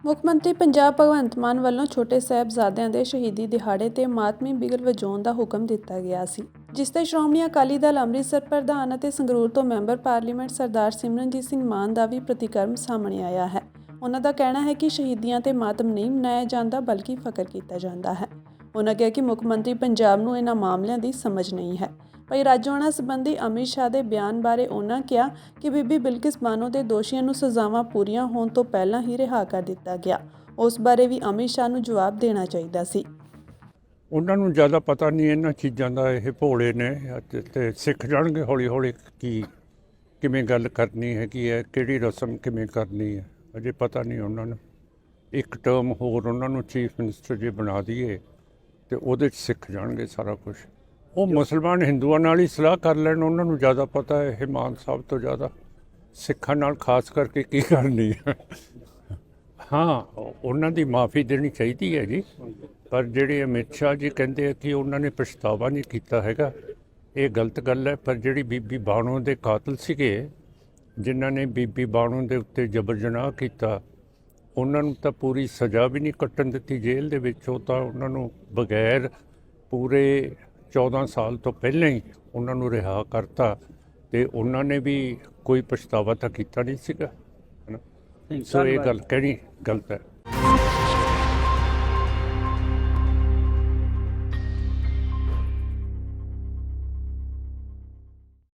ਮੁੱਖ ਮੰਤਰੀ ਪੰਜਾਬ ਭਗਵੰਤ ਮਾਨ ਵੱਲੋਂ ਛੋਟੇ ਸਾਹਿਬਜ਼ਾਦਿਆਂ ਦੇ ਸ਼ਹੀਦੀ ਦਿਹਾੜੇ ਤੇ ਮਾਤਮੀ ਬਿਗਲ ਵਜਾਉਣ ਦਾ ਹੁਕਮ ਦਿੱਤਾ ਗਿਆ ਸੀ, ਜਿਸ ਤੇ ਸ਼੍ਰੋਮਣੀ ਅਕਾਲੀ ਦਲ ਅੰਮ੍ਰਿਤਸਰ ਪ੍ਰਧਾਨ ਅਤੇ ਸੰਗਰੂਰ ਤੋਂ ਮੈਂਬਰ ਪਾਰਲੀਮੈਂਟ ਸਰਦਾਰ ਸਿਮਰਨਜੀਤ ਸਿੰਘ ਮਾਨ ਦਾ ਵੀ ਪ੍ਰਤੀਕਰਮ ਸਾਹਮਣੇ ਆਇਆ ਹੈ। ਉਹਨਾਂ ਦਾ ਕਹਿਣਾ ਹੈ ਕਿ ਸ਼ਹੀਦੀਆਂ ਤੇ ਮਾਤਮ ਨਹੀਂ ਮਨਾਇਆ ਜਾਂਦਾ ਬਲਕਿ ਫਖਰ ਕੀਤਾ ਜਾਂਦਾ ਹੈ। ਉਹਨਾਂ ਕਿਹਾ ਕਿ ਮੁੱਖ ਮੰਤਰੀ ਪੰਜਾਬ ਨੂੰ ਇਹਨਾਂ ਮਾਮਲਿਆਂ ਦੀ ਸਮਝ ਨਹੀਂ ਹੈ। ਭਾਈ ਰਾਜੋਆਣਾ ਸੰਬੰਧੀ ਅਮਿਤ ਸ਼ਾਹ ਦੇ ਬਿਆਨ ਬਾਰੇ ਉਹਨਾਂ ਕਿਹਾ ਕਿ ਬੀਬੀ ਬਿਲਕਿਸ ਬਾਨੋ ਦੇ ਦੋਸ਼ੀਆਂ ਨੂੰ ਸਜ਼ਾਵਾਂ ਪੂਰੀਆਂ ਹੋਣ ਤੋਂ ਪਹਿਲਾਂ ਹੀ ਰਿਹਾ ਕਰ ਦਿੱਤਾ ਗਿਆ। ਉਸ ਬਾਰੇ ਵੀ ਅਮਿਤ ਸ਼ਾਹ ਨੂੰ ਜਵਾਬ ਦੇਣਾ ਚਾਹੀਦਾ ਸੀ। ਉਹਨਾਂ ਨੂੰ ਜ਼ਿਆਦਾ ਪਤਾ ਨਹੀਂ ਇਹਨਾਂ ਚੀਜ਼ਾਂ ਦਾ, ਇਹ ਭੋਲੇ ਨੇ ਤੇ ਸਿੱਖ ਜਾਣਗੇ ਹੌਲੀ ਹੌਲੀ ਕੀ ਕਿਵੇਂ ਗੱਲ ਕਰਨੀ ਹੈਗੀ ਹੈ, ਕਿਹੜੀ ਰਸਮ ਕਿਵੇਂ ਕਰਨੀ ਹੈ, ਅਜੇ ਪਤਾ ਨਹੀਂ ਉਹਨਾਂ ਨੂੰ। ਇੱਕ ਟਰਮ ਹੋਰ ਉਹਨਾਂ ਨੂੰ ਚੀਫ ਮਿਨਿਸਟਰ ਜੇ ਬਣਾ ਦਈਏ ਤੇ ਉਹਦੇ 'ਚ ਸਿੱਖ ਜਾਣਗੇ ਸਾਰਾ ਕੁਝ। ਉਹ ਮੁਸਲਮਾਨ ਹਿੰਦੂਆਂ ਨਾਲ ਹੀ ਸਲਾਹ ਕਰ ਲੈਣ, ਉਹਨਾਂ ਨੂੰ ਜ਼ਿਆਦਾ ਪਤਾ ਹੈ ਇਹ ਮਾਨ ਸਾਹਿਬ ਤੋਂ ਜ਼ਿਆਦਾ। ਸਿੱਖਾਂ ਨਾਲ ਖਾਸ ਕਰਕੇ ਕੀ ਕਰਨੀ ਹੈ। ਹਾਂ, ਉਹਨਾਂ ਦੀ ਮਾਫੀ ਦੇਣੀ ਚਾਹੀਦੀ ਹੈ ਜੀ, ਪਰ ਜਿਹੜੇ ਅਮਿਤ ਸ਼ਾਹ ਜੀ ਕਹਿੰਦੇ ਆ ਕਿ ਉਹਨਾਂ ਨੇ ਪਛਤਾਵਾ ਨਹੀਂ ਕੀਤਾ ਹੈਗਾ, ਇਹ ਗਲਤ ਗੱਲ ਹੈ। ਪਰ ਜਿਹੜੀ ਬੀਬੀ ਬਾਣੋ ਦੇ ਕਾਤਲ ਸੀਗੇ, ਜਿਨ੍ਹਾਂ ਨੇ ਬੀਬੀ ਬਾਣੋ ਦੇ ਉੱਤੇ ਜਬਰ ਜਨਾਹ ਕੀਤਾ, ਉਹਨਾਂ ਨੂੰ ਤਾਂ ਪੂਰੀ ਸਜ਼ਾ ਵੀ ਨਹੀਂ ਕੱਟਣ ਦਿੱਤੀ ਜੇਲ੍ਹ ਦੇ ਵਿੱਚ। ਉਹ ਤਾਂ ਉਹਨਾਂ ਨੂੰ ਬਗੈਰ ਪੂਰੇ 14 ਸਾਲ ਤੋਂ ਪਹਿਲਾਂ ਹੀ ਉਹਨਾਂ ਨੂੰ ਰਿਹਾ ਕਰਤਾ, ਤੇ ਉਹਨਾਂ ਨੇ ਵੀ ਕੋਈ ਪਛਤਾਵਾ ਤਾਂ ਕੀਤਾ ਨਹੀਂ ਸੀਗਾ। ਸੋ ਇਹ ਗੱਲ ਕਹਿਣੀ ਗਲਤ ਹੈ।